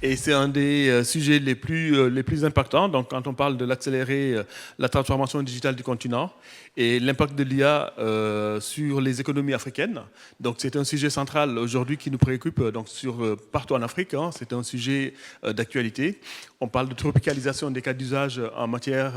Et c'est un des sujets les plus impactants. Donc, quand on parle de l'accélérer la transformation digitale du continent et l'impact de l'IA sur les économies africaines. Donc, c'est un sujet central aujourd'hui qui nous préoccupe partout en Afrique. Hein. C'est un sujet d'actualité. On parle de tropicalisation des cas d'usage en matière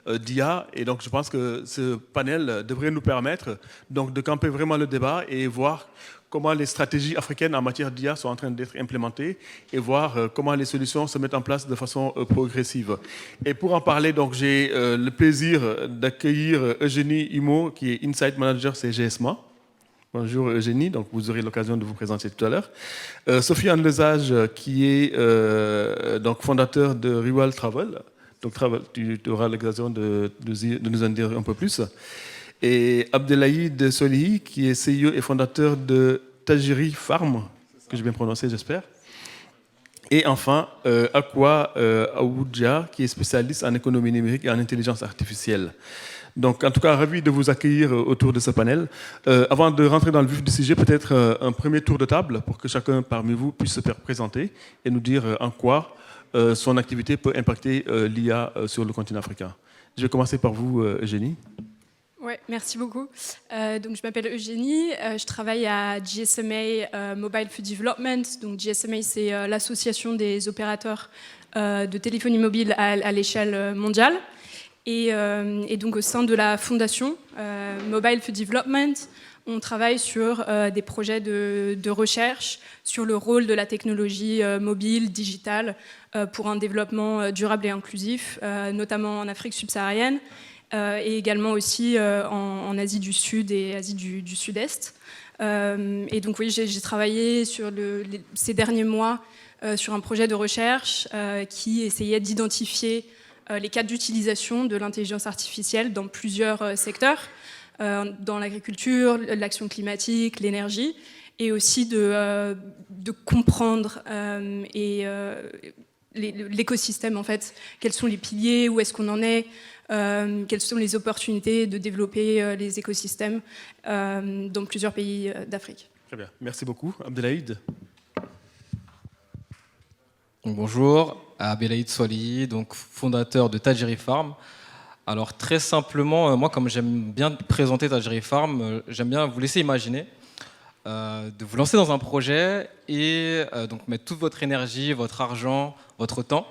d'IA. Et donc, je pense que ce panel devrait nous permettre donc, de camper vraiment le débat et voir comment les stratégies africaines en matière d'IA sont en train d'être implémentées et voir comment les solutions se mettent en place de façon progressive. Et pour en parler, donc, j'ai le plaisir d'accueillir Eugénie Humeau, qui est Insight Manager chez GSMA. Bonjour Eugénie, donc vous aurez l'occasion de vous présenter tout à l'heure. Sofiane Lesage, qui est donc fondateur de Riwal Travel. Donc tu auras l'occasion de nous en dire un peu plus. Et Abdelhaïd Solihi, qui est CEO et fondateur de Tajiri Farm, que j'ai bien prononcé, j'espère. Et enfin, Akwa Aoudja, qui est spécialiste en économie numérique et en intelligence artificielle. Donc, en tout cas, ravi de vous accueillir autour de ce panel. Avant de rentrer dans le vif du sujet, peut-être un premier tour de table pour que chacun parmi vous puisse se faire présenter et nous dire en quoi son activité peut impacter l'IA sur le continent africain. Je vais commencer par vous, Eugénie. Ouais, merci beaucoup. Donc, je m'appelle Eugénie, je travaille à GSMA Mobile for Development. Donc, GSMA, c'est l'association des opérateurs de téléphonie mobile à l'échelle mondiale. Et donc, au sein de la fondation Mobile for Development, on travaille sur des projets de recherche sur le rôle de la technologie mobile, digitale, pour un développement durable et inclusif, notamment en Afrique subsaharienne. Et également aussi en Asie du Sud et Asie du Sud-Est. Et donc oui, j'ai travaillé sur ces derniers mois sur un projet de recherche qui essayait d'identifier les cas d'utilisation de l'intelligence artificielle dans plusieurs secteurs, dans l'agriculture, l'action climatique, l'énergie, et aussi de comprendre l'écosystème en fait, quels sont les piliers, où est-ce qu'on en est, quelles sont les opportunités de développer les écosystèmes dans plusieurs pays d'Afrique. Très bien, merci beaucoup. Abdelhaïd. Bonjour, Abdelhaïd Solihi, donc fondateur de Tajiri Farm. Alors très simplement, moi comme j'aime bien présenter Tajiri Farm, j'aime bien vous laisser imaginer de vous lancer dans un projet et donc mettre toute votre énergie, votre argent, votre temps.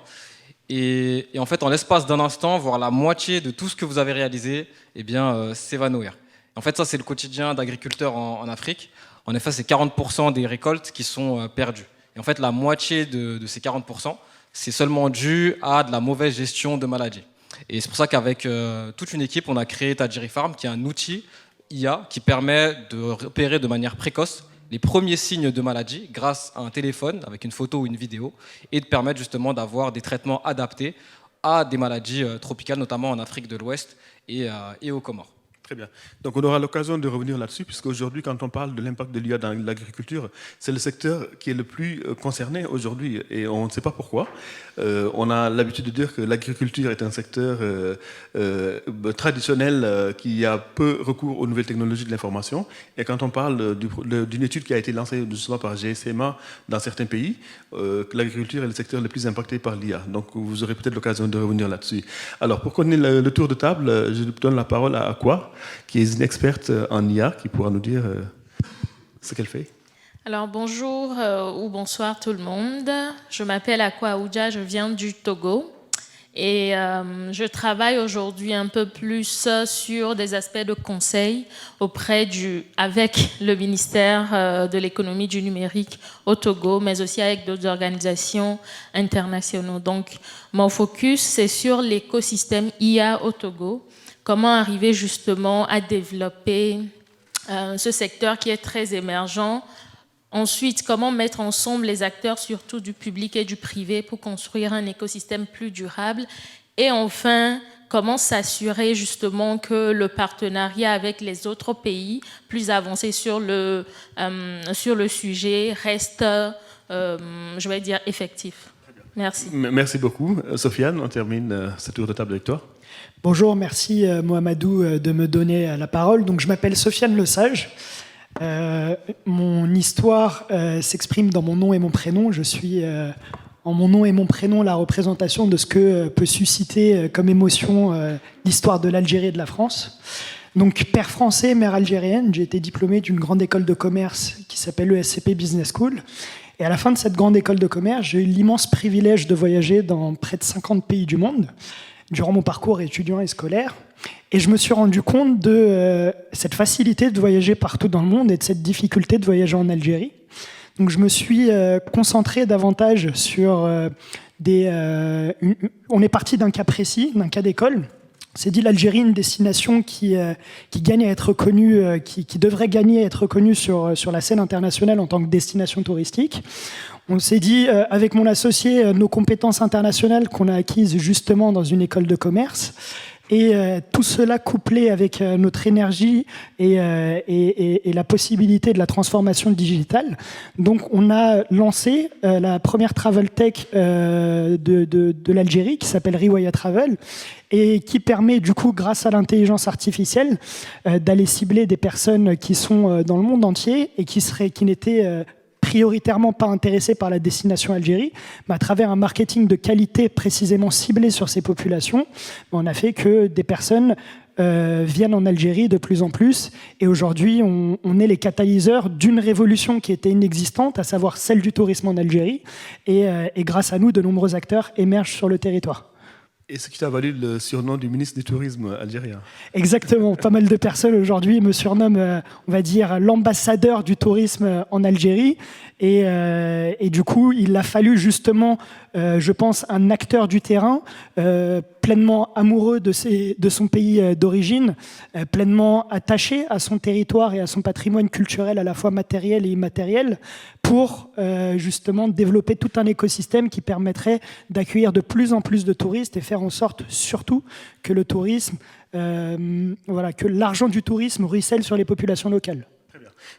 Et en fait, en l'espace d'un instant, voir la moitié de tout ce que vous avez réalisé, eh bien, s'évanouir. En fait, ça, c'est le quotidien d'agriculteurs en Afrique. En effet, c'est 40% des récoltes qui sont perdues. Et en fait, la moitié de ces 40%, c'est seulement dû à de la mauvaise gestion de maladies. Et c'est pour ça qu'avec toute une équipe, on a créé Tajiri Farm, qui est un outil IA qui permet de repérer de manière précoce les premiers signes de maladie grâce à un téléphone avec une photo ou une vidéo et de permettre justement d'avoir des traitements adaptés à des maladies tropicales, notamment en Afrique de l'Ouest et aux Comores. Très bien. Donc on aura l'occasion de revenir là-dessus, puisqu'aujourd'hui, quand on parle de l'impact de l'IA dans l'agriculture, c'est le secteur qui est le plus concerné aujourd'hui, et on ne sait pas pourquoi. On a l'habitude de dire que l'agriculture est un secteur traditionnel qui a peu recours aux nouvelles technologies de l'information, et quand on parle d'une étude qui a été lancée justement par GSMA dans certains pays, l'agriculture est le secteur le plus impacté par l'IA. Donc vous aurez peut-être l'occasion de revenir là-dessus. Alors pour qu'on ait le tour de table, je donne la parole à Akwa, qui est une experte en IA, qui pourra nous dire ce qu'elle fait. Alors bonjour ou bonsoir tout le monde. Je m'appelle Akwa Aoudja, je viens du Togo et je travaille aujourd'hui un peu plus sur des aspects de conseil avec le ministère de l'économie du numérique au Togo, mais aussi avec d'autres organisations internationales. Donc mon focus, c'est sur l'écosystème IA au Togo. Comment arriver justement à développer ce secteur qui est très émergent. Ensuite, comment mettre ensemble les acteurs, surtout du public et du privé, pour construire un écosystème plus durable. Et enfin, comment s'assurer justement que le partenariat avec les autres pays plus avancés sur le sujet reste, je vais dire, effectif. Merci. Merci beaucoup. Sofiane, on termine ce tour de table avec toi. Bonjour, merci Mohamedou de me donner la parole. Donc, je m'appelle Sofiane Lesage. Mon histoire s'exprime dans mon nom et mon prénom. Je suis en mon nom et mon prénom la représentation de ce que peut susciter comme émotion l'histoire de l'Algérie et de la France. Donc, père français, mère algérienne, j'ai été diplômé d'une grande école de commerce qui s'appelle l'ESCP Business School. Et à la fin de cette grande école de commerce, j'ai eu l'immense privilège de voyager dans près de 50 pays du monde durant mon parcours étudiant et scolaire. Et je me suis rendu compte de cette facilité de voyager partout dans le monde et de cette difficulté de voyager en Algérie. Donc, je me suis concentré davantage sur on est parti d'un cas précis, d'un cas d'école. C'est dit l'Algérie, une destination qui gagne à être reconnue, qui devrait gagner à être reconnue sur la scène internationale en tant que destination touristique. On s'est dit, avec mon associé, nos compétences internationales qu'on a acquises justement dans une école de commerce, et tout cela couplé avec notre énergie et la possibilité de la transformation digitale. Donc on a lancé la première travel tech de l'Algérie qui s'appelle Riwaya Travel et qui permet du coup, grâce à l'intelligence artificielle, d'aller cibler des personnes qui sont dans le monde entier et qui n'étaient prioritairement pas intéressés par la destination Algérie, mais à travers un marketing de qualité précisément ciblé sur ces populations, on a fait que des personnes viennent en Algérie de plus en plus. Et aujourd'hui, on est les catalyseurs d'une révolution qui était inexistante, à savoir celle du tourisme en Algérie. Et grâce à nous, de nombreux acteurs émergent sur le territoire. Et ce qui t'a valu le surnom du ministre du Tourisme algérien. Exactement. Pas mal de personnes aujourd'hui me surnomment, on va dire, l'ambassadeur du tourisme en Algérie. Et du coup, il a fallu justement, je pense, un acteur du terrain, pleinement amoureux de son pays d'origine, pleinement attaché à son territoire et à son patrimoine culturel à la fois matériel et immatériel, pour justement développer tout un écosystème qui permettrait d'accueillir de plus en plus de touristes et faire en sorte surtout que le tourisme, que l'argent du tourisme ruisselle sur les populations locales.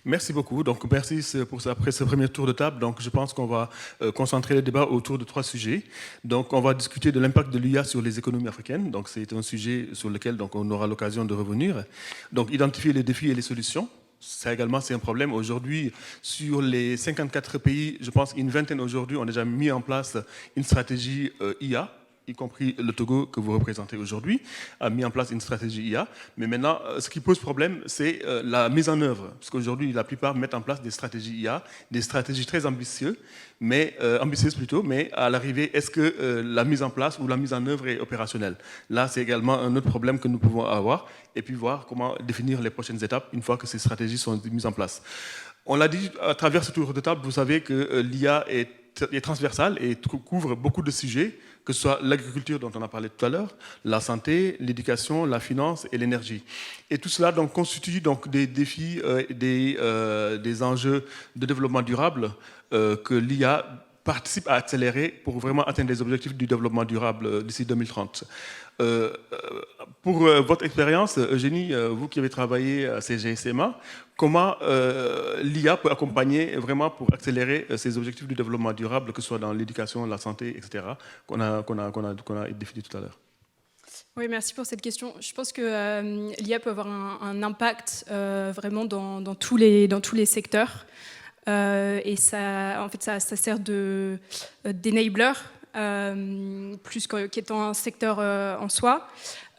Merci beaucoup. Donc, merci après ce premier tour de table. Donc, je pense qu'on va concentrer le débat autour de 3 sujets. Donc, on va discuter de l'impact de l'IA sur les économies africaines. Donc, c'est un sujet sur lequel on aura l'occasion de revenir. Donc, identifier les défis et les solutions. Ça également, c'est un problème. Aujourd'hui, sur les 54 pays, je pense une vingtaine aujourd'hui ont déjà mis en place une stratégie IA, y compris le Togo que vous représentez aujourd'hui, a mis en place une stratégie IA. Mais maintenant, ce qui pose problème, c'est la mise en œuvre. Parce qu'aujourd'hui, la plupart mettent en place des stratégies IA, des stratégies très ambitieuses, mais à l'arrivée, est-ce que la mise en place ou la mise en œuvre est opérationnelle? Là, c'est également un autre problème que nous pouvons avoir, et puis voir comment définir les prochaines étapes une fois que ces stratégies sont mises en place. On l'a dit à travers ce tour de table, vous savez que l'IA est transversale et couvre beaucoup de sujets, que ce soit l'agriculture dont on a parlé tout à l'heure, la santé, l'éducation, la finance et l'énergie. Et tout cela donc, constitue donc, des défis, des enjeux de développement durable que l'IA participe à accélérer pour vraiment atteindre les objectifs du développement durable d'ici 2030. Pour votre expérience, Eugénie, vous qui avez travaillé à CGSMA, comment l'IA peut accompagner vraiment pour accélérer ces objectifs du développement durable, que ce soit dans l'éducation, la santé, etc., qu'on a défini tout à l'heure? Oui, merci pour cette question. Je pense que l'IA peut avoir un impact vraiment dans tous les secteurs. Et ça, en fait, ça sert d'enabler, plus qu'étant un secteur en soi.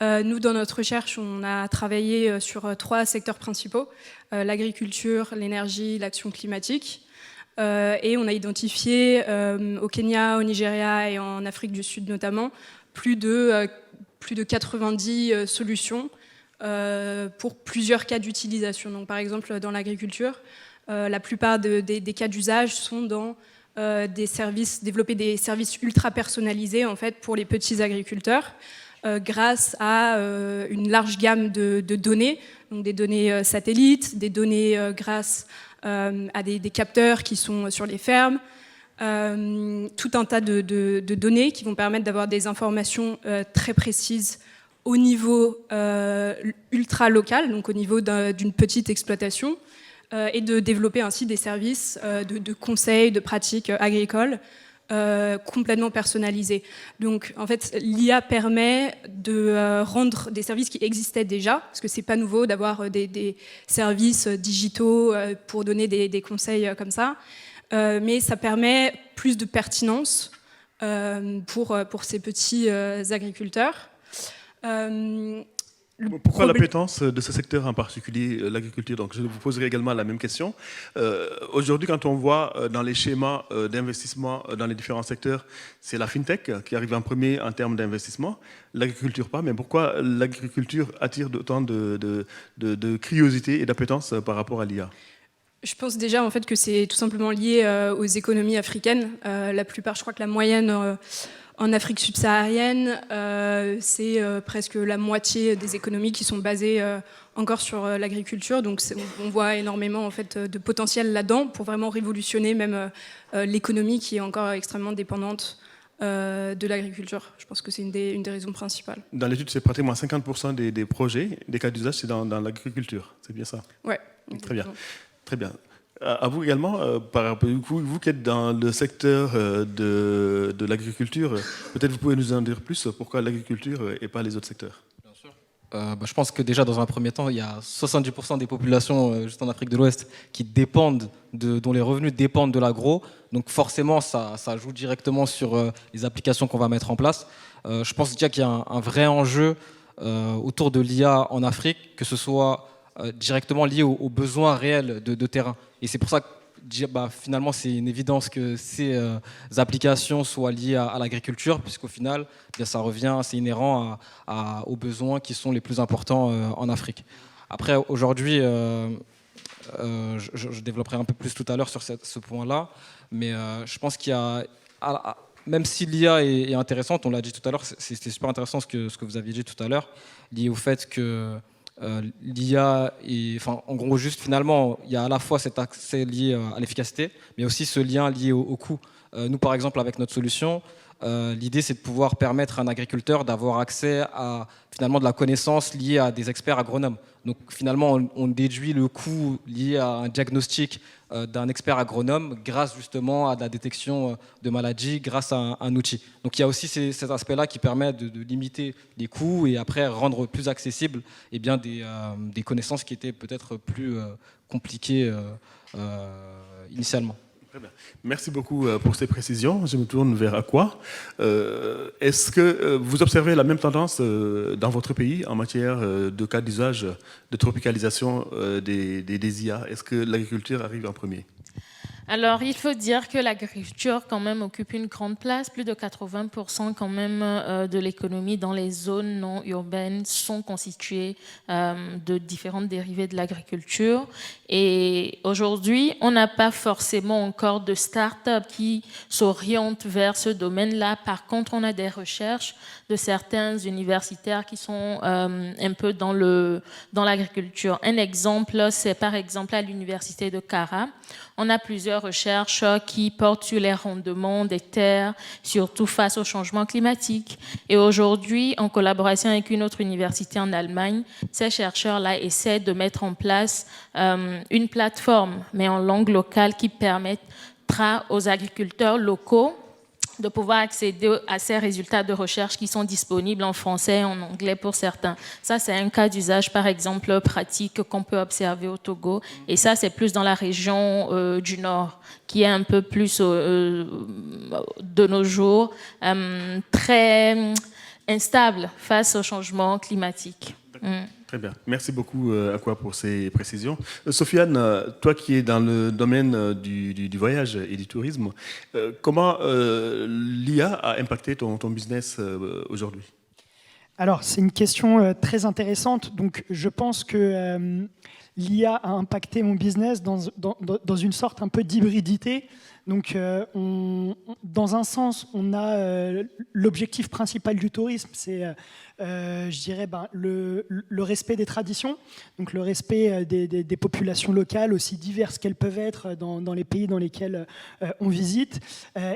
Nous, dans notre recherche, on a travaillé sur 3 secteurs principaux, l'agriculture, l'énergie, l'action climatique. Et on a identifié au Kenya, au Nigeria et en Afrique du Sud notamment, plus de 90 solutions pour plusieurs cas d'utilisation. Donc, par exemple, dans l'agriculture, la plupart des cas d'usage sont dans développer des services ultra personnalisés en fait, pour les petits agriculteurs grâce à une large gamme de données, donc des données satellites, des données grâce à des capteurs qui sont sur les fermes, tout un tas de données qui vont permettre d'avoir des informations très précises au niveau ultra local, donc au niveau d'une petite exploitation, et de développer ainsi des services de conseils, de pratiques agricoles complètement personnalisés. Donc en fait, l'IA permet de rendre des services qui existaient déjà, parce que c'est pas nouveau d'avoir des services digitaux pour donner des conseils comme ça, mais ça permet plus de pertinence, pour ces petits agriculteurs. Pourquoi l'appétence de ce secteur en particulier, l'agriculture? Donc, je vous poserai également la même question. Aujourd'hui, quand on voit dans les schémas d'investissement dans les différents secteurs, c'est la FinTech qui arrive en premier en termes d'investissement, l'agriculture pas. Mais pourquoi l'agriculture attire autant de curiosité et d'appétence par rapport à l'IA? Je pense déjà en fait que c'est tout simplement lié aux économies africaines. La plupart, je crois que la moyenne en Afrique subsaharienne, c'est presque la moitié des économies qui sont basées encore sur l'agriculture. Donc on voit énormément en fait de potentiel là-dedans pour vraiment révolutionner même l'économie qui est encore extrêmement dépendante de l'agriculture. Je pense que c'est une des raisons principales. Dans l'étude, c'est pratiquement 50% des projets, des cas d'usage, c'est dans l'agriculture. C'est bien ça? Ouais. Très bien. Très bien. À vous également, vous qui êtes dans le secteur de l'agriculture, peut-être vous pouvez nous en dire plus pourquoi l'agriculture et pas les autres secteurs? Bien sûr. Je pense que déjà, dans un premier temps, il y a 70% des populations juste en Afrique de l'Ouest qui dépendent dont les revenus dépendent de l'agro. Donc forcément, ça joue directement sur les applications qu'on va mettre en place. Je pense déjà qu'il y a un vrai enjeu autour de l'IA en Afrique, que ce soit directement lié aux besoins réels de terrain. Et c'est pour ça que finalement c'est une évidence que ces applications soient liées à l'agriculture, puisqu'au final ça revient, c'est inhérent aux besoins qui sont les plus importants en Afrique. Après aujourd'hui, je développerai un peu plus tout à l'heure sur ce point-là, mais je pense qu'il y a, même si l'IA est intéressante, on l'a dit tout à l'heure, c'était super intéressant ce que vous aviez dit tout à l'heure, lié au fait que l'IA, en gros, juste finalement, il y a à la fois cet accès lié à l'efficacité, mais aussi ce lien lié au coût. Nous, par exemple, avec notre solution, l'idée, c'est de pouvoir permettre à un agriculteur d'avoir accès à finalement de la connaissance liée à des experts agronomes. Donc, finalement, on déduit le coût lié à un diagnostic d'un expert agronome grâce justement à de la détection de maladies, grâce à un outil. Donc il y a aussi cet aspect-là qui permet de limiter les coûts et après rendre plus accessibles des connaissances qui étaient peut-être plus compliquées initialement. Très bien. Merci beaucoup pour ces précisions. Je me tourne vers Akwa. Est-ce que vous observez la même tendance dans votre pays en matière de cas d'usage de tropicalisation des IA? Est-ce que l'agriculture arrive en premier? Alors, il faut dire que l'agriculture, quand même, occupe une grande place. Plus de 80% quand même de l'économie dans les zones non urbaines sont constituées de différentes dérivées de l'agriculture. Et aujourd'hui, on n'a pas forcément encore de start-up qui s'orientent vers ce domaine-là. Par contre, on a des recherches de certains universitaires qui sont un peu dans l'agriculture. Un exemple, c'est par exemple à l'université de Kara. On a plusieurs recherches qui portent sur les rendements des terres, surtout face au changement climatique. Et aujourd'hui, en collaboration avec une autre université en Allemagne, ces chercheurs-là essaient de mettre en place une plateforme, mais en langue locale, qui permettra aux agriculteurs locaux de pouvoir accéder à ces résultats de recherche qui sont disponibles en français et en anglais pour certains. Ça, c'est un cas d'usage, par exemple, pratique qu'on peut observer au Togo. Et ça, c'est plus dans la région du Nord, qui est un peu plus, de nos jours, très instable face au changement climatique. Très bien. Merci beaucoup, Akwa, pour ces précisions. Sofiane, toi qui es dans le domaine du voyage et du tourisme, comment l'IA a impacté ton business aujourd'hui? Alors, c'est une question très intéressante. Donc, je pense que l'IA a impacté mon business dans une sorte un peu d'hybridité. Donc, dans un sens, on a l'objectif principal du tourisme, c'est, je dirais, le respect des traditions, donc le respect des populations locales, aussi diverses qu'elles peuvent être dans les pays dans lesquels on visite,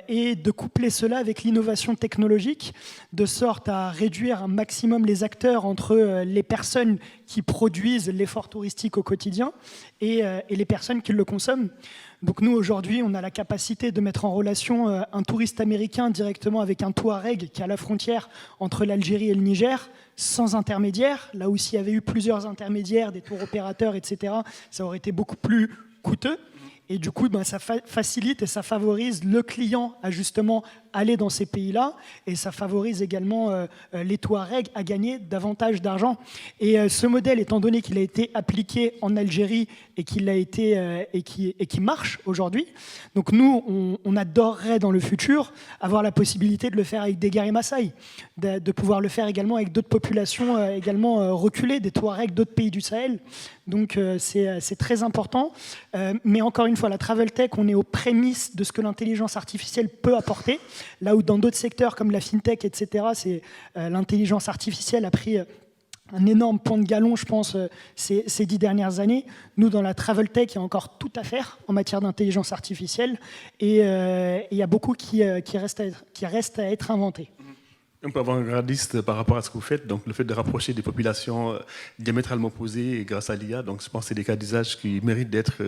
et de coupler cela avec l'innovation technologique, de sorte à réduire un maximum les acteurs entre les personnes qui produisent l'effort touristique au quotidien et les personnes qui le consomment. Donc nous, aujourd'hui, on a la capacité de mettre en relation un touriste américain directement avec un Touareg qui est à la frontière entre l'Algérie et le Niger, sans intermédiaire. Là où s'il y avait eu plusieurs intermédiaires, des tours opérateurs, etc., ça aurait été beaucoup plus coûteux. Et du coup, ça facilite et ça favorise le client à justement aller dans ces pays-là, et ça favorise également les Touaregs à gagner davantage d'argent. Et ce modèle, étant donné qu'il a été appliqué en Algérie et qu'il a été et qui marche aujourd'hui, donc nous, on adorerait dans le futur avoir la possibilité de le faire avec des Guerriers Maasai, de pouvoir le faire également avec d'autres populations également reculées, des Touaregs d'autres pays du Sahel. Donc c'est très important. Mais encore une fois, la Travel Tech, on est aux prémices de ce que l'intelligence artificielle peut apporter. Là où dans d'autres secteurs comme la FinTech, etc., l'intelligence artificielle a pris un énorme point de galon, je pense, ces 10 dernières années. Nous, dans la Travel Tech, il y a encore tout à faire en matière d'intelligence artificielle. Et il y a beaucoup qui reste à être inventé. Un peu avant-gardiste par rapport à ce que vous faites, donc le fait de rapprocher des populations diamétralement opposées grâce à l'IA, donc je pense que c'est des cas d'usage qui méritent d'être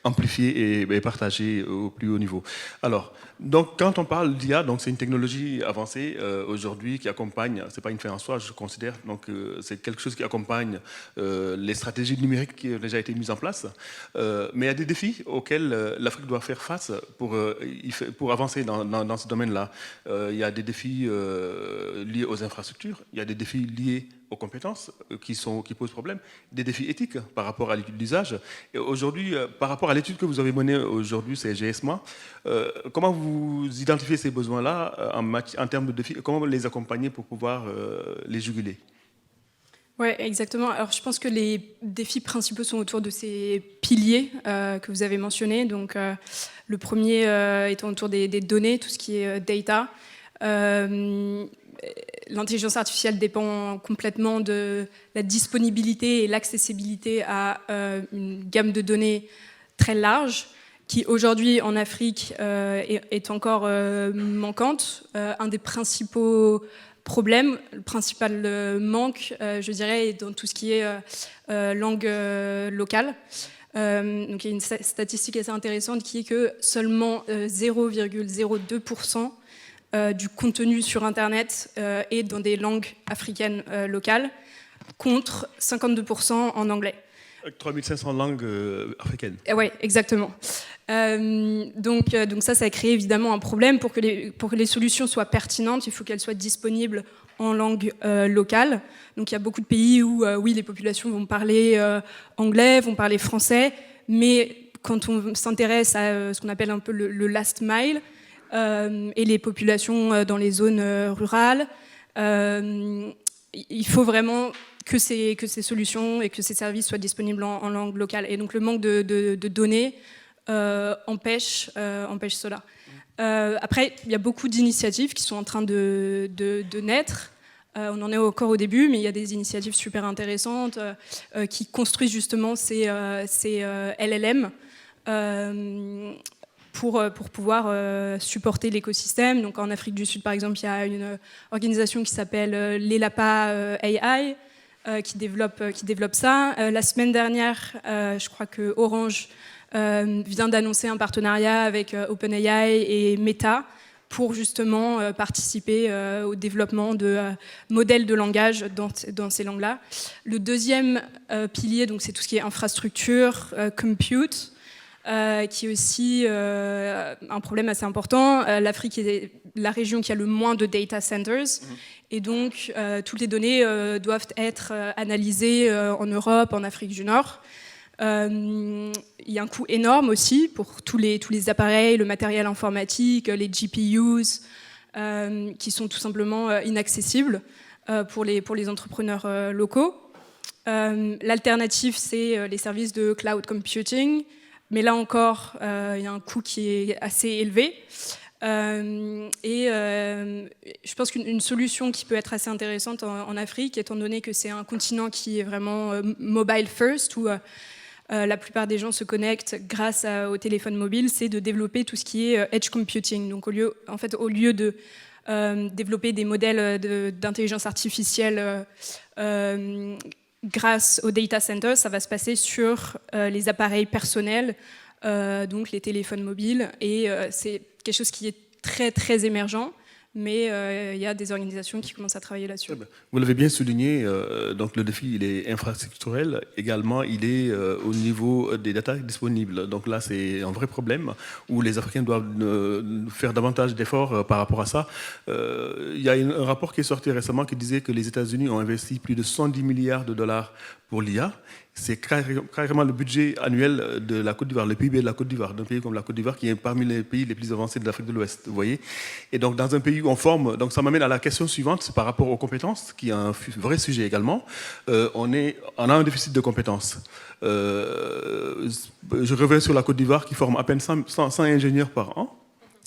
amplifiés et partagés au plus haut niveau. Alors, donc quand on parle d'IA, donc c'est une technologie avancée aujourd'hui qui accompagne, c'est pas une fin en soi, je considère, donc c'est quelque chose qui accompagne les stratégies numériques qui ont déjà été mises en place, mais il y a des défis auxquels l'Afrique doit faire face pour avancer dans ce domaine-là. Il y a des défis liés aux infrastructures, il y a des défis liés aux compétences qui posent problème, des défis éthiques par rapport à l'usage. Et aujourd'hui, par rapport à l'étude que vous avez menée aujourd'hui, c'est GSMA, comment vous identifiez ces besoins-là en termes de défis, comment les accompagner pour pouvoir les juguler? Oui, exactement. Alors, je pense que les défis principaux sont autour de ces piliers que vous avez mentionnés. Donc, le premier étant autour des données, tout ce qui est data. L'intelligence artificielle dépend complètement de la disponibilité et l'accessibilité à une gamme de données très large qui aujourd'hui en Afrique est encore manquante. Un des principaux problèmes, le principal manque, je dirais, est dans tout ce qui est langue locale. Donc il y a une statistique assez intéressante qui est que seulement 0,02% du contenu sur Internet est dans des langues africaines locales, contre 52% en anglais. 3500 langues africaines. Oui, exactement. Donc ça a créé évidemment un problème. Pour que les solutions soient pertinentes, il faut qu'elles soient disponibles en langue locale. Donc il y a beaucoup de pays où, oui, les populations vont parler anglais, vont parler français, mais quand on s'intéresse à ce qu'on appelle un peu le last mile, et les populations dans les zones rurales, il faut vraiment que ces solutions et que ces services soient disponibles en langue locale. Et donc le manque de données empêche cela. Après, il y a beaucoup d'initiatives qui sont en train de naître. On en est encore au début, mais il y a des initiatives super intéressantes qui construisent justement ces LLM pour pouvoir supporter l'écosystème. Donc en Afrique du Sud, par exemple, il y a une organisation qui s'appelle l'ELAPA AI qui développe ça. La semaine dernière, je crois que Orange vient d'annoncer un partenariat avec OpenAI et Meta pour justement participer au développement de modèles de langage dans ces langues-là. Le deuxième pilier, donc, c'est tout ce qui est infrastructure, compute, qui est aussi un problème assez important. L'Afrique est la région qui a le moins de data centers, et donc toutes les données doivent être analysées en Europe, en Afrique du Nord. Il y a un coût énorme aussi pour tous les appareils, le matériel informatique, les GPUs, qui sont tout simplement inaccessibles pour les entrepreneurs locaux. L'alternative, c'est les services de cloud computing. Mais là encore, il y a un coût qui est assez élevé. Je pense qu'une solution qui peut être assez intéressante en Afrique, étant donné que c'est un continent qui est vraiment mobile first, où la plupart des gens se connectent grâce au téléphone mobile, c'est de développer tout ce qui est edge computing. Donc au lieu de développer des modèles d'intelligence artificielle grâce au data center, ça va se passer sur les appareils personnels, donc les téléphones mobiles, et c'est quelque chose qui est très très émergent, mais il y a des organisations qui commencent à travailler là-dessus. Vous l'avez bien souligné, donc le défi, il est infrastructurel. Également, il est au niveau des data disponibles. Donc là, c'est un vrai problème où les Africains doivent faire davantage d'efforts par rapport à ça. Il y a un rapport qui est sorti récemment qui disait que les États-Unis ont investi plus de 110 milliards de dollars pour l'IA. C'est carrément le budget annuel de la Côte d'Ivoire, le PIB de la Côte d'Ivoire, d'un pays comme la Côte d'Ivoire qui est parmi les pays les plus avancés de l'Afrique de l'Ouest, vous voyez. Et donc dans un pays où on forme, donc ça m'amène à la question suivante par rapport aux compétences, qui est un vrai sujet également. On a un déficit de compétences. Je reviens sur la Côte d'Ivoire qui forme à peine 100 ingénieurs par an.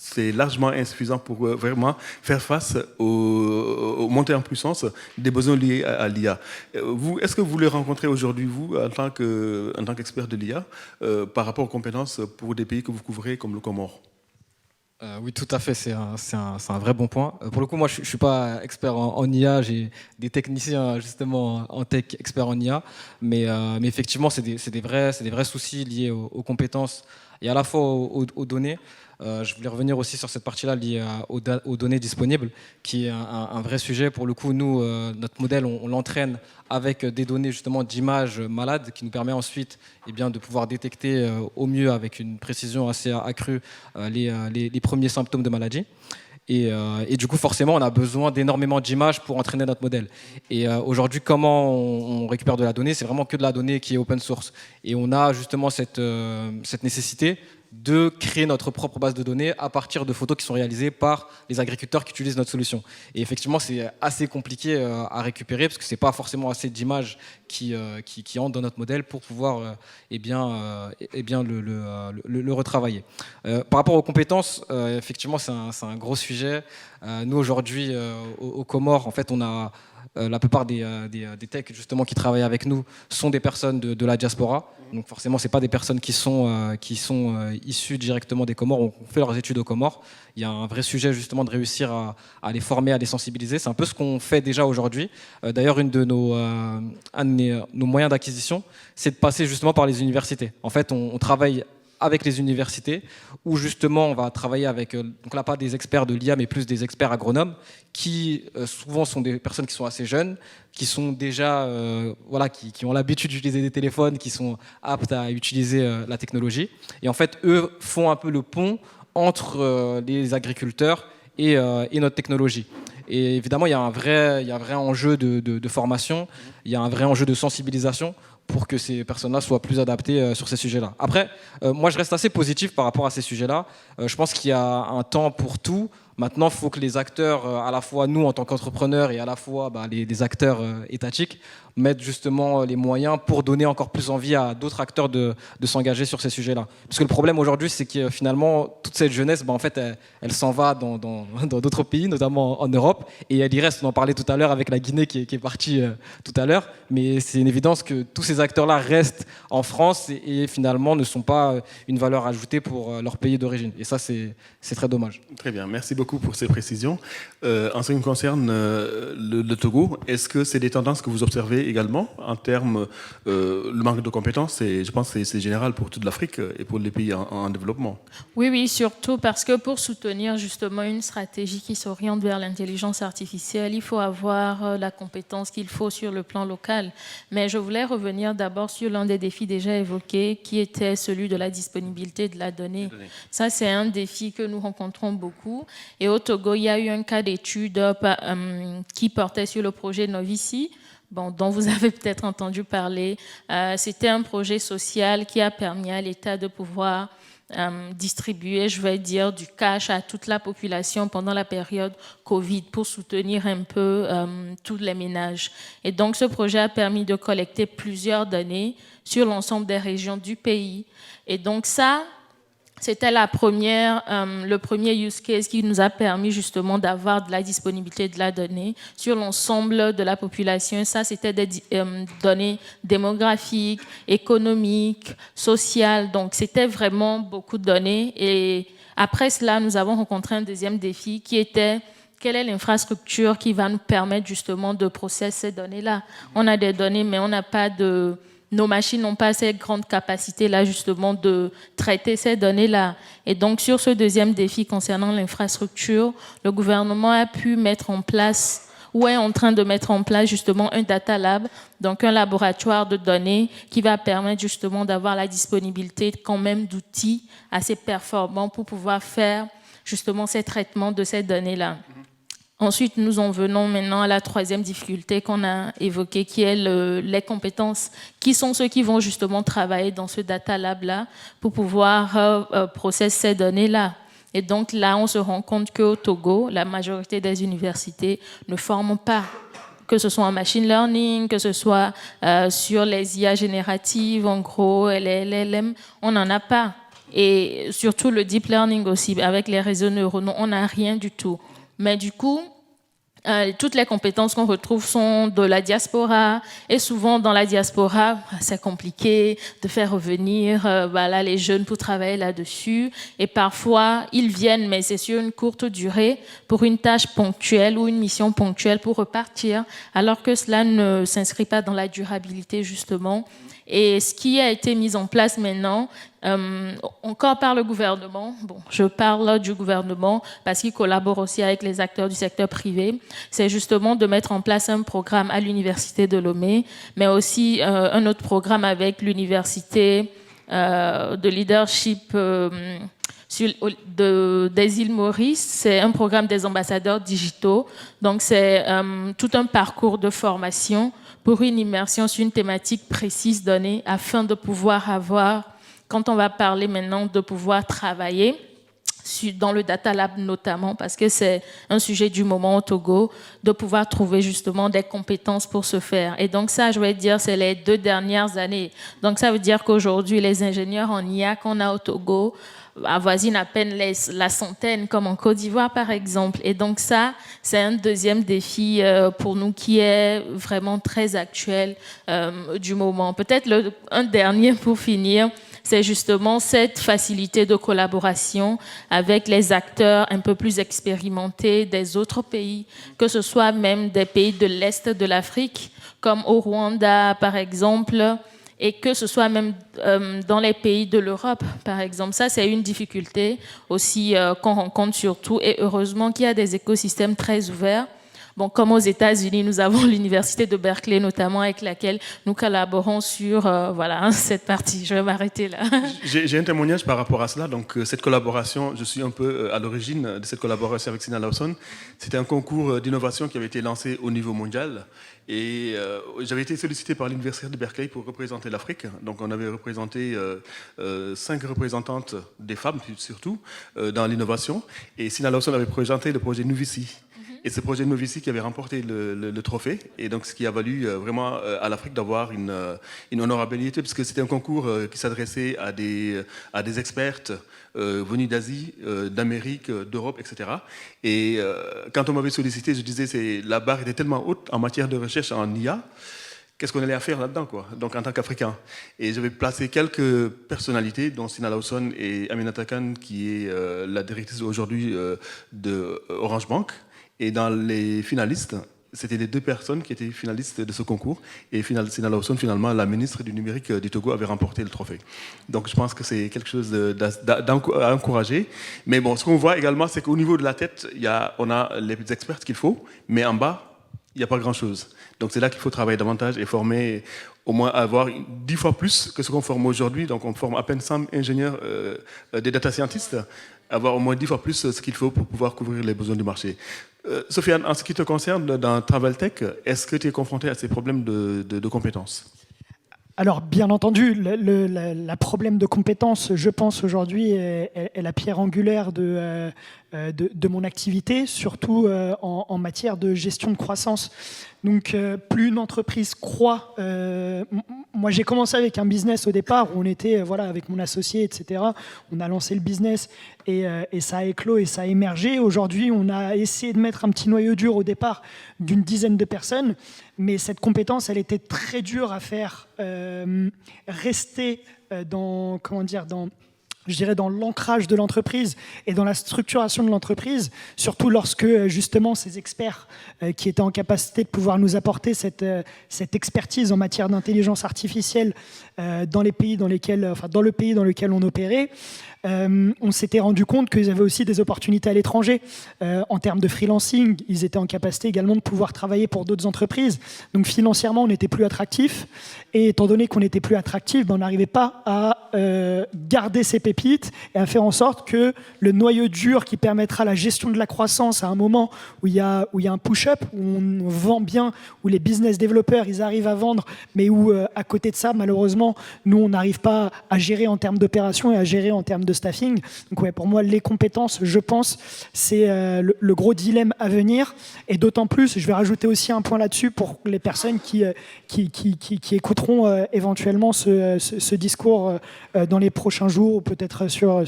C'est largement insuffisant pour vraiment faire face aux montées en puissance des besoins liés à l'IA. Est-ce que vous les rencontrez aujourd'hui, vous, en tant qu'expert de l'IA, par rapport aux compétences pour des pays que vous couvrez comme le Comore? Oui, tout à fait, c'est un vrai bon point. Pour le coup, moi, je ne suis pas expert en IA, j'ai des techniciens justement en tech experts en IA, mais effectivement, c'est des vrais soucis liés aux compétences et à la fois aux données. Je voulais revenir aussi sur cette partie-là liée aux données disponibles, qui est un vrai sujet. Pour le coup, nous, notre modèle, on l'entraîne avec des données justement d'images malades, qui nous permet ensuite de pouvoir détecter au mieux, avec une précision assez accrue, les premiers symptômes de maladie. Et du coup, forcément, on a besoin d'énormément d'images pour entraîner notre modèle. Et aujourd'hui, comment on récupère de la donnée? C'est vraiment que de la donnée qui est open source. Et on a justement cette nécessité de créer notre propre base de données à partir de photos qui sont réalisées par les agriculteurs qui utilisent notre solution. Et effectivement, c'est assez compliqué à récupérer parce que c'est pas forcément assez d'images qui entrent dans notre modèle pour pouvoir le retravailler. Par rapport aux compétences, effectivement, c'est un gros sujet. Nous, aujourd'hui, aux Comores, en fait, on a la plupart des techs justement qui travaillent avec nous sont des personnes de la diaspora. Donc forcément, c'est pas des personnes qui sont issues directement des Comores. On fait leurs études aux Comores. Il y a un vrai sujet justement de réussir à les former, à les sensibiliser. C'est un peu ce qu'on fait déjà aujourd'hui. D'ailleurs, un de nos moyens d'acquisition, c'est de passer justement par les universités. En fait, on travaille avec les universités, où justement on va travailler avec, donc là pas des experts de l'IA, mais plus des experts agronomes, qui souvent sont des personnes qui sont assez jeunes, qui sont déjà, qui ont l'habitude d'utiliser des téléphones, qui sont aptes à utiliser la technologie. Et en fait, eux font un peu le pont entre les agriculteurs et notre technologie. Et évidemment, il y a un vrai enjeu de formation, il y a un vrai enjeu de sensibilisation pour que ces personnes-là soient plus adaptées sur ces sujets-là. Après, moi, je reste assez positif par rapport à ces sujets-là. Je pense qu'il y a un temps pour tout. Maintenant, il faut que les acteurs, à la fois nous en tant qu'entrepreneurs et à la fois les acteurs étatiques, mettent justement les moyens pour donner encore plus envie à d'autres acteurs de s'engager sur ces sujets-là. Parce que le problème aujourd'hui, c'est que finalement, toute cette jeunesse, en fait, elle s'en va dans d'autres pays, notamment en Europe, et elle y reste. On en parlait tout à l'heure avec la Guinée qui est partie tout à l'heure, mais c'est une évidence que tous ces acteurs-là restent en France et finalement ne sont pas une valeur ajoutée pour leur pays d'origine. Et ça, c'est très dommage. Très bien, merci beaucoup pour ces précisions. En ce qui concerne le Togo, est-ce que c'est des tendances que vous observez également en termes le manque de compétences? Et je pense que c'est général pour toute l'Afrique et pour les pays en développement. Oui, surtout parce que pour soutenir justement une stratégie qui s'oriente vers l'intelligence artificielle, il faut avoir la compétence qu'il faut sur le plan local. Mais je voulais revenir d'abord sur l'un des défis déjà évoqués, qui était celui de la disponibilité de la donnée. Ça, c'est un défi que nous rencontrons beaucoup. Et au Togo, il y a eu un cas d'étude qui portait sur le projet Novici, dont vous avez peut-être entendu parler. C'était un projet social qui a permis à l'État de pouvoir distribuer, je vais dire, du cash à toute la population pendant la période Covid pour soutenir un peu tous les ménages. Et donc, ce projet a permis de collecter plusieurs données sur l'ensemble des régions du pays. Et donc, ça, c'était le premier use case qui nous a permis justement d'avoir de la disponibilité de la donnée sur l'ensemble de la population. Ça, c'était des données démographiques, économiques, sociales. Donc, c'était vraiment beaucoup de données. Et après cela, nous avons rencontré un deuxième défi qui était: quelle est l'infrastructure qui va nous permettre justement de processer ces données-là? On a des données, mais on n'a pas de nos machines n'ont pas cette grande capacité-là, justement, de traiter ces données-là. Et donc, sur ce deuxième défi concernant l'infrastructure, le gouvernement a pu mettre en place, ou est en train de mettre en place, justement, un data lab, donc un laboratoire de données qui va permettre, justement, d'avoir la disponibilité quand même d'outils assez performants pour pouvoir faire, justement, ces traitements de ces données-là. Ensuite, nous en venons maintenant à la troisième difficulté qu'on a évoquée, qui est les compétences. Qui sont ceux qui vont justement travailler dans ce data lab-là pour pouvoir processer ces données-là? Et donc là, on se rend compte qu'au Togo, la majorité des universités ne forment pas, que ce soit en machine learning, que ce soit sur les IA génératives, en gros, les LLM, on n'en a pas. Et surtout le deep learning aussi, avec les réseaux neuronaux, on n'a rien du tout. Mais du coup, toutes les compétences qu'on retrouve sont de la diaspora. Et souvent, dans la diaspora, c'est compliqué de faire revenir là, les jeunes pour travailler là-dessus. Et parfois, ils viennent, mais c'est sur une courte durée, pour une tâche ponctuelle ou une mission ponctuelle pour repartir, alors que cela ne s'inscrit pas dans la durabilité, justement. Et ce qui a été mis en place maintenant, encore par le gouvernement, bon, je parle du gouvernement parce qu'il collabore aussi avec les acteurs du secteur privé, c'est justement de mettre en place un programme à l'université de Lomé, mais aussi un autre programme avec l'université de leadership des îles Maurice. C'est un programme des ambassadeurs digitaux, donc c'est tout un parcours de formation pour une immersion sur une thématique précise donnée afin de pouvoir avoir, quand on va parler maintenant de pouvoir travailler dans le Data Lab notamment, parce que c'est un sujet du moment au Togo, de pouvoir trouver justement des compétences pour ce faire. Et donc ça, je vais dire, c'est les 2 dernières années. Donc ça veut dire qu'aujourd'hui, les ingénieurs en IA qu'on a au Togo avoisinent à peine la centaine, comme en Côte d'Ivoire par exemple. Et donc ça, c'est un deuxième défi pour nous qui est vraiment très actuel du moment. Peut-être un dernier pour finir, c'est justement cette facilité de collaboration avec les acteurs un peu plus expérimentés des autres pays, que ce soit même des pays de l'Est de l'Afrique, comme au Rwanda par exemple, et que ce soit même dans les pays de l'Europe, par exemple. Ça, c'est une difficulté aussi qu'on rencontre surtout, et heureusement qu'il y a des écosystèmes très ouverts. Bon, comme aux États-Unis, nous avons l'université de Berkeley notamment, avec laquelle nous collaborons sur cette partie. Je vais m'arrêter là. J'ai un témoignage par rapport à cela. Donc, cette collaboration, je suis un peu à l'origine de cette collaboration avec Sina Lawson. C'était un concours d'innovation qui avait été lancé au niveau mondial. Et j'avais été sollicité par l'université de Berkeley pour représenter l'Afrique. Donc, on avait représenté 5 représentantes des femmes, surtout, dans l'innovation. Et Sina Lawson avait présenté le projet Nuvici. Et ce projet Novici qui avait remporté le trophée, et donc ce qui a valu vraiment à l'Afrique d'avoir une honorabilité, parce que c'était un concours qui s'adressait à des expertes venus d'Asie, d'Amérique, d'Europe, etc. Et quand on m'avait sollicité, je disais la barre était tellement haute en matière de recherche en IA. Qu'est-ce qu'on allait à faire là-dedans, quoi? Donc, en tant qu'Africain. Et j'avais placé quelques personnalités, dont Sina Lawson et Aminata Khan, qui est la directrice aujourd'hui de Orange Bank. Et dans les finalistes, c'était les 2 personnes qui étaient finalistes de ce concours. Et Sina Lawson, finalement, la ministre du numérique du Togo, avait remporté le trophée. Donc je pense que c'est quelque chose à encourager. Mais bon, ce qu'on voit également, c'est qu'au niveau de la tête, on a les experts qu'il faut, mais en bas, il n'y a pas grand-chose. Donc c'est là qu'il faut travailler davantage et former, au moins avoir 10 fois plus que ce qu'on forme aujourd'hui. Donc on forme à peine 100 ingénieurs, des data scientists, avoir au moins 10 fois plus ce qu'il faut pour pouvoir couvrir les besoins du marché. Sofiane, en ce qui te concerne, dans Travel Tech, est-ce que tu es confronté à ces problèmes de compétences ? Alors, bien entendu, le problème de compétences, je pense aujourd'hui, est la pierre angulaire de mon activité, surtout en matière de gestion de croissance. Donc, plus une entreprise croît, moi j'ai commencé avec un business au départ où on était avec mon associé, etc. On a lancé le business et ça a éclos et ça a émergé. Aujourd'hui, on a essayé de mettre un petit noyau dur au départ d'une dizaine de personnes, mais cette compétence, elle était très dure à faire rester dans je dirais, dans l'ancrage de l'entreprise et dans la structuration de l'entreprise, surtout lorsque justement ces experts qui étaient en capacité de pouvoir nous apporter cette expertise en matière d'intelligence artificielle dans le pays dans lequel on opérait, on s'était rendu compte qu'ils avaient aussi des opportunités à l'étranger. En termes de freelancing, ils étaient en capacité également de pouvoir travailler pour d'autres entreprises. Donc financièrement, on n'était plus attractif. Et étant donné qu'on n'était plus attractif, on n'arrivait pas à garder ces pépites et à faire en sorte que le noyau dur qui permettra la gestion de la croissance à un moment où il y a un push-up, où on vend bien, où les business développeurs ils arrivent à vendre, mais où à côté de ça, malheureusement, nous, on n'arrive pas à gérer en termes d'opération et à gérer en termes de staffing. Donc ouais, pour moi, les compétences, je pense, c'est le gros dilemme à venir. Et d'autant plus, je vais rajouter aussi un point là-dessus pour les personnes qui écouteront éventuellement ce discours dans les prochains jours, ou peut-être sur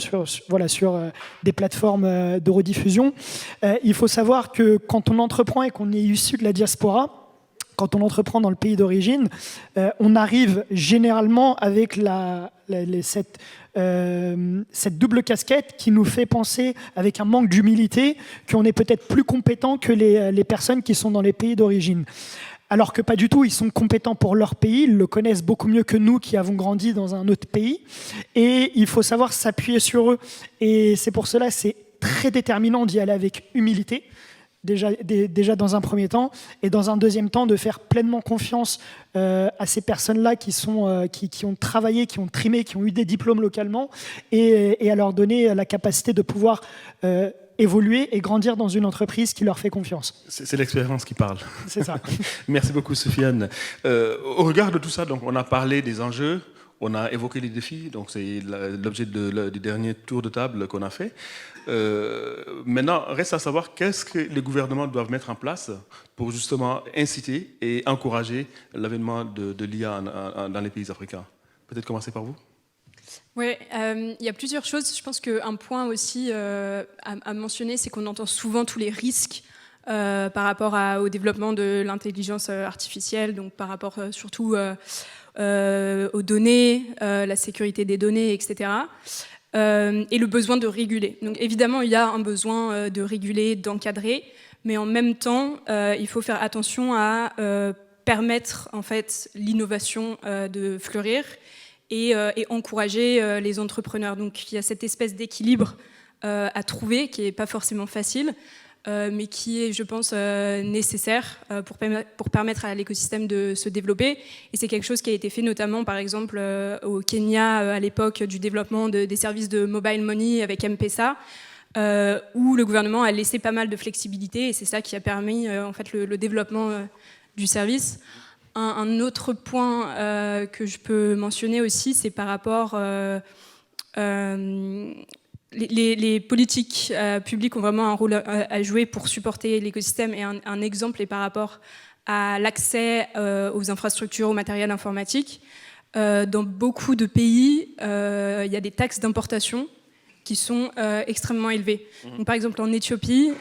des plateformes de rediffusion. Il faut savoir que quand on entreprend et qu'on est issu de la diaspora, quand on entreprend dans le pays d'origine, on arrive généralement avec cette double casquette qui nous fait penser, avec un manque d'humilité, qu'on est peut-être plus compétent que les personnes qui sont dans les pays d'origine. Alors que pas du tout, ils sont compétents pour leur pays, ils le connaissent beaucoup mieux que nous qui avons grandi dans un autre pays. Et il faut savoir s'appuyer sur eux. Et c'est pour cela que c'est très déterminant d'y aller avec humilité. Déjà dans un premier temps, et dans un deuxième temps de faire pleinement confiance à ces personnes-là qui ont travaillé, qui ont trimé, qui ont eu des diplômes localement, et à leur donner la capacité de pouvoir évoluer et grandir dans une entreprise qui leur fait confiance. C'est l'expérience qui parle. C'est ça. Merci beaucoup, Sofiane. Au regard de tout ça, donc, on a parlé des enjeux, on a évoqué les défis, donc c'est l'objet du dernier tour de table qu'on a fait. Maintenant, reste à savoir qu'est-ce que les gouvernements doivent mettre en place pour justement inciter et encourager l'avènement de l'IA dans les pays africains. Peut-être commencer par vous. Oui, il y a plusieurs choses. Je pense qu'un point aussi à mentionner, c'est qu'on entend souvent tous les risques par rapport au développement de l'intelligence artificielle, donc par rapport surtout aux données, la sécurité des données, etc. Et le besoin de réguler. Donc évidemment, il y a un besoin de réguler, d'encadrer, mais en même temps, il faut faire attention à permettre en fait l'innovation de fleurir et encourager les entrepreneurs. Donc il y a cette espèce d'équilibre à trouver qui n'est pas forcément facile, mais qui est, je pense, nécessaire pour permettre à l'écosystème de se développer. Et c'est quelque chose qui a été fait notamment, par exemple, au Kenya, à l'époque du développement des services de mobile money avec M-Pesa, où le gouvernement a laissé pas mal de flexibilité, et c'est ça qui a permis en fait, le développement du service. Un autre point que je peux mentionner aussi, c'est par rapport... Les politiques publiques ont vraiment un rôle à jouer pour supporter l'écosystème, et un exemple est par rapport à l'accès aux infrastructures, au matériel informatique. Dans beaucoup de pays, il y a des taxes d'importation qui sont extrêmement élevées. Donc, par exemple, en Éthiopie,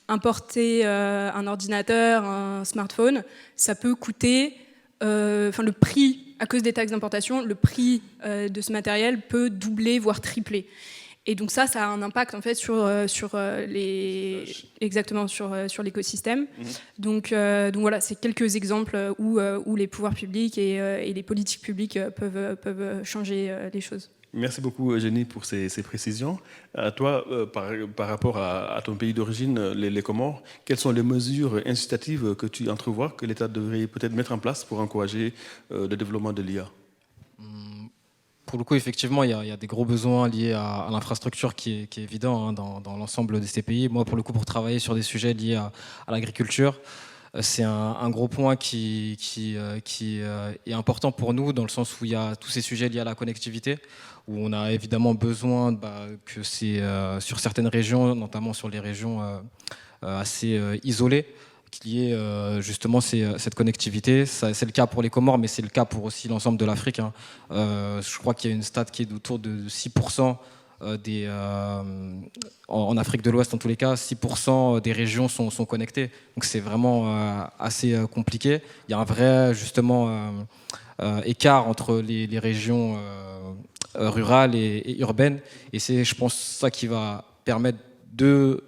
importer un ordinateur, un smartphone, ça peut coûter... le prix, à cause des taxes d'importation, le prix de ce matériel peut doubler, voire tripler. Et donc ça a un impact en fait sur l'écosystème. Donc voilà, c'est quelques exemples où les pouvoirs publics et les politiques publiques peuvent changer les choses. Merci beaucoup, Eugénie, pour ces précisions. Toi, par rapport à ton pays d'origine, les Comores, quelles sont les mesures incitatives que tu entrevois que l'État devrait peut-être mettre en place pour encourager le développement de l'IA ? Pour le coup, effectivement, il y a des gros besoins liés à l'infrastructure qui est évident dans l'ensemble de ces pays. Moi, pour le coup, pour travailler sur des sujets liés à l'agriculture, c'est un gros point qui est important pour nous, dans le sens où il y a tous ces sujets liés à la connectivité, où on a évidemment besoin que c'est sur certaines régions, notamment sur les régions assez isolées, qu'il y ait justement cette connectivité. C'est le cas pour les Comores, mais c'est le cas pour aussi l'ensemble de l'Afrique. Je crois qu'il y a une stat qui est autour de 6% en Afrique de l'Ouest, en tous les cas, 6% des régions sont connectées. Donc c'est vraiment assez compliqué. Il y a un vrai, justement, écart entre les régions rurales et urbaines. Et c'est, je pense, ça qui va permettre de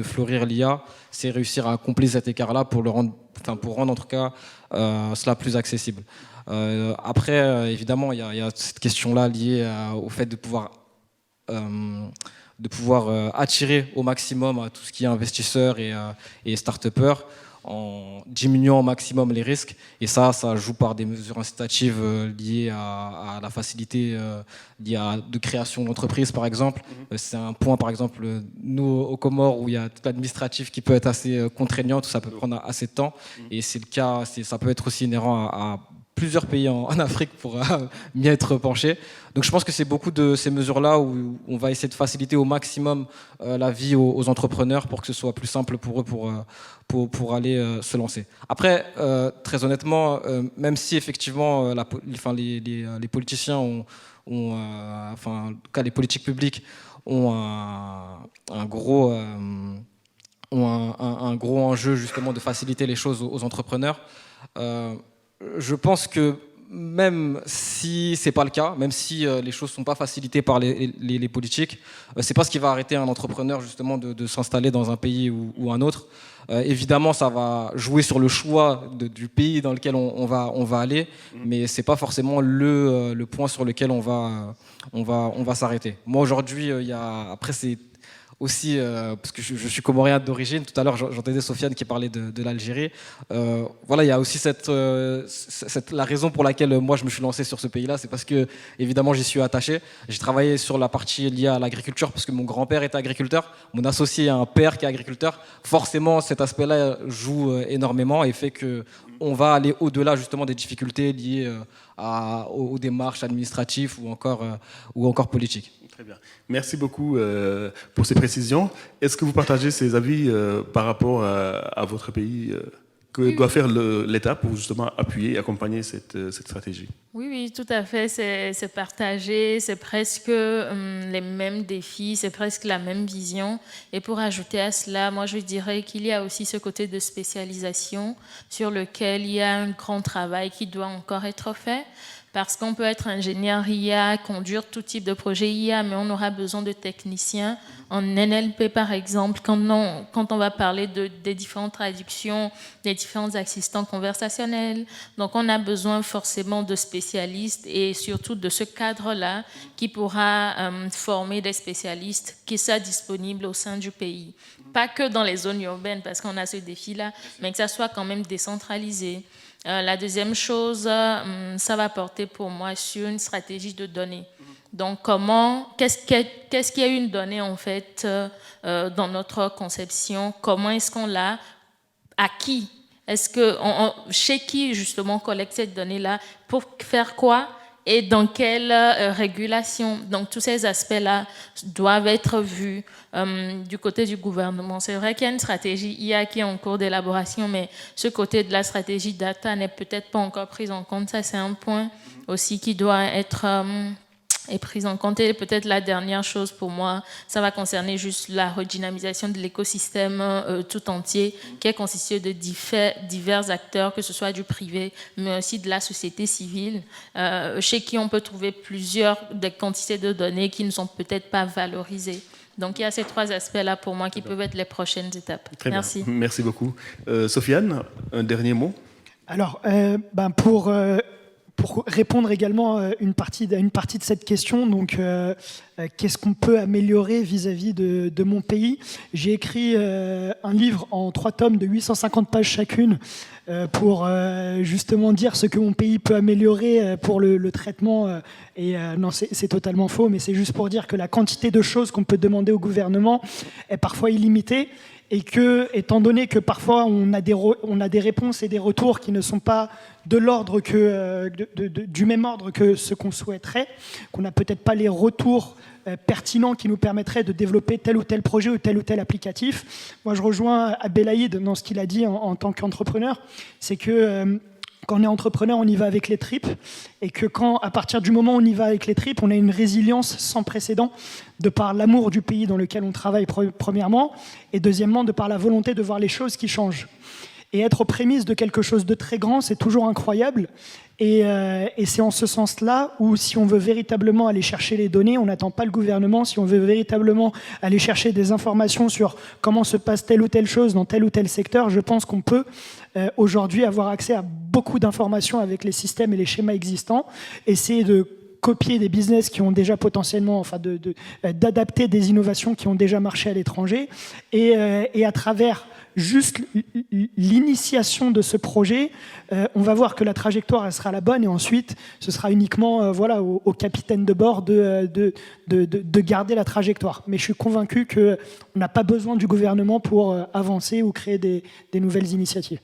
fleurir l'IA, c'est réussir à combler cet écart-là pour rendre en tout cas cela plus accessible. Après, évidemment, il y a cette question-là liée au fait de pouvoir attirer au maximum tout ce qui est investisseurs et start-upers en diminuant au maximum les risques. Et ça joue par des mesures incitatives liées à la facilité de création d'entreprises, par exemple. C'est un point, par exemple, nous, aux Comores, où il y a tout l'administratif qui peut être assez contraignant, tout ça peut prendre assez de temps. Et c'est le cas, ça peut être aussi inhérent à plusieurs pays en Afrique pour m'y être penché. Donc je pense que c'est beaucoup de ces mesures-là où on va essayer de faciliter au maximum la vie aux entrepreneurs pour que ce soit plus simple pour eux pour aller se lancer. Après, très honnêtement, même si effectivement les politiciens en tout cas les politiques publiques ont un gros enjeu justement de faciliter les choses aux entrepreneurs, je pense que même si c'est pas le cas, même si les choses sont pas facilitées par les politiques, c'est pas ce qui va arrêter un entrepreneur justement de s'installer dans un pays ou un autre. Évidemment, ça va jouer sur le choix du pays dans lequel on va aller, mais c'est pas forcément le point sur lequel on va s'arrêter. Moi aujourd'hui, après c'est aussi, parce que je suis comorien d'origine, tout à l'heure j'entendais Sofiane qui parlait de l'Algérie. Voilà, il y a aussi la raison pour laquelle moi je me suis lancé sur ce pays-là, c'est parce que évidemment j'y suis attaché. J'ai travaillé sur la partie liée à l'agriculture parce que mon grand-père était agriculteur, mon associé a un père qui est agriculteur. Forcément, cet aspect-là joue énormément et fait que on va aller au-delà justement des difficultés liées aux démarches administratives ou encore politiques. Très bien. Merci beaucoup pour ces précisions. Est-ce que vous partagez ces avis par rapport à votre pays que doit faire l'État pour justement appuyer et accompagner cette stratégie? Oui, tout à fait. C'est partagé, c'est presque les mêmes défis, c'est presque la même vision. Et pour ajouter à cela, moi je dirais qu'il y a aussi ce côté de spécialisation sur lequel il y a un grand travail qui doit encore être fait. Parce qu'on peut être ingénieur IA, conduire tout type de projet IA, mais on aura besoin de techniciens. En NLP, par exemple, quand on va parler des différentes traductions, des différents assistants conversationnels, donc on a besoin forcément de spécialistes et surtout de ce cadre-là qui pourra former des spécialistes qui soient disponibles au sein du pays. Pas que dans les zones urbaines, parce qu'on a ce défi-là, mais que ça soit quand même décentralisé. La deuxième chose, ça va porter pour moi sur une stratégie de données. Donc, qu'est-ce qu'il y a une donnée en fait dans notre conception? Comment est-ce qu'on l'a? À qui? Est-ce que chez qui justement on collecte cette donnée-là? Pour faire quoi? Et dans quelle régulation? Donc, tous ces aspects-là doivent être vus du côté du gouvernement. C'est vrai qu'il y a une stratégie IA qui est en cours d'élaboration, mais ce côté de la stratégie data n'est peut-être pas encore pris en compte. Ça, c'est un point aussi qui doit être pris en compte. Et peut-être la dernière chose pour moi, ça va concerner juste la redynamisation de l'écosystème tout entier, qui est constitué de divers acteurs, que ce soit du privé, mais aussi de la société civile, chez qui on peut trouver des quantités de données qui ne sont peut-être pas valorisées. Donc il y a ces trois aspects-là pour moi qui peuvent être les prochaines étapes. Très Merci. Bien. Merci beaucoup. Sofiane, un dernier mot? Alors, pour répondre également à une partie de cette question, donc qu'est-ce qu'on peut améliorer vis-à-vis de mon pays? J'ai écrit un livre en 3 tomes de 850 pages chacune pour justement dire ce que mon pays peut améliorer pour le traitement. Non, c'est totalement faux, mais c'est juste pour dire que la quantité de choses qu'on peut demander au gouvernement est parfois illimitée. Et que, étant donné que parfois on a des réponses et des retours qui ne sont pas de l'ordre du même ordre que ce qu'on souhaiterait, qu'on n'a peut-être pas les retours pertinents qui nous permettraient de développer tel ou tel projet ou tel applicatif. Moi, je rejoins Abdelhaïd dans ce qu'il a dit en tant qu'entrepreneur, c'est que quand on est entrepreneur, on y va avec les tripes, et que à partir du moment où on y va avec les tripes, on a une résilience sans précédent, de par l'amour du pays dans lequel on travaille, premièrement, et deuxièmement, de par la volonté de voir les choses qui changent. Et être aux prémices de quelque chose de très grand, c'est toujours incroyable. Et c'est en ce sens-là où, si on veut véritablement aller chercher les données, on n'attend pas le gouvernement. Si on veut véritablement aller chercher des informations sur comment se passe telle ou telle chose dans tel ou tel secteur, je pense qu'on peut aujourd'hui avoir accès à beaucoup d'informations avec les systèmes et les schémas existants, essayer de copier des business qui ont déjà potentiellement, enfin d'adapter des innovations qui ont déjà marché à l'étranger, et à travers juste l'initiation de ce projet, on va voir que la trajectoire elle sera la bonne, et ensuite ce sera uniquement au capitaine de bord de garder la trajectoire. Mais je suis convaincu qu'on n'a pas besoin du gouvernement pour avancer ou créer des nouvelles initiatives.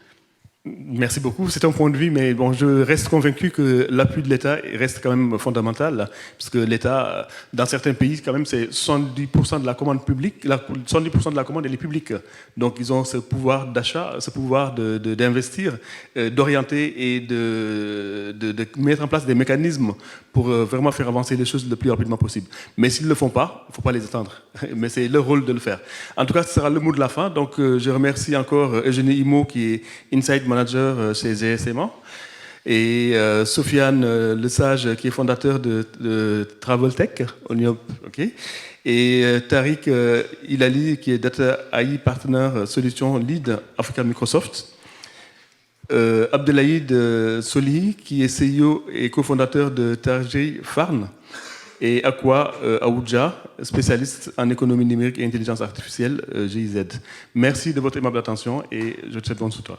Merci beaucoup. C'est un point de vue, mais bon, je reste convaincu que l'appui de l'État reste quand même fondamental, parce que l'État, dans certains pays, quand même, c'est 70% de la commande publique, 70% de la commande, elle est publique. Donc, ils ont ce pouvoir d'achat, ce pouvoir d'investir, d'orienter et de mettre en place des mécanismes pour vraiment faire avancer les choses le plus rapidement possible. Mais s'ils ne le font pas, il ne faut pas les attendre. Mais c'est leur rôle de le faire. En tout cas, ce sera le mot de la fin. Donc, je remercie encore Eugénie Immo, qui est Inside Manager chez GSMA, et Sofiane Lesage, qui est fondateur de Traveltech, okay, et Tariq Hilali, qui est Data AI Partner Solution Lead Africa Microsoft, Abdelhaïd Solihi, qui est CEO et cofondateur de Tajiri Farm, et Akwa Aoudja, spécialiste en économie numérique et intelligence artificielle, GIZ. Merci de votre aimable attention, et je te souhaite bonne soirée.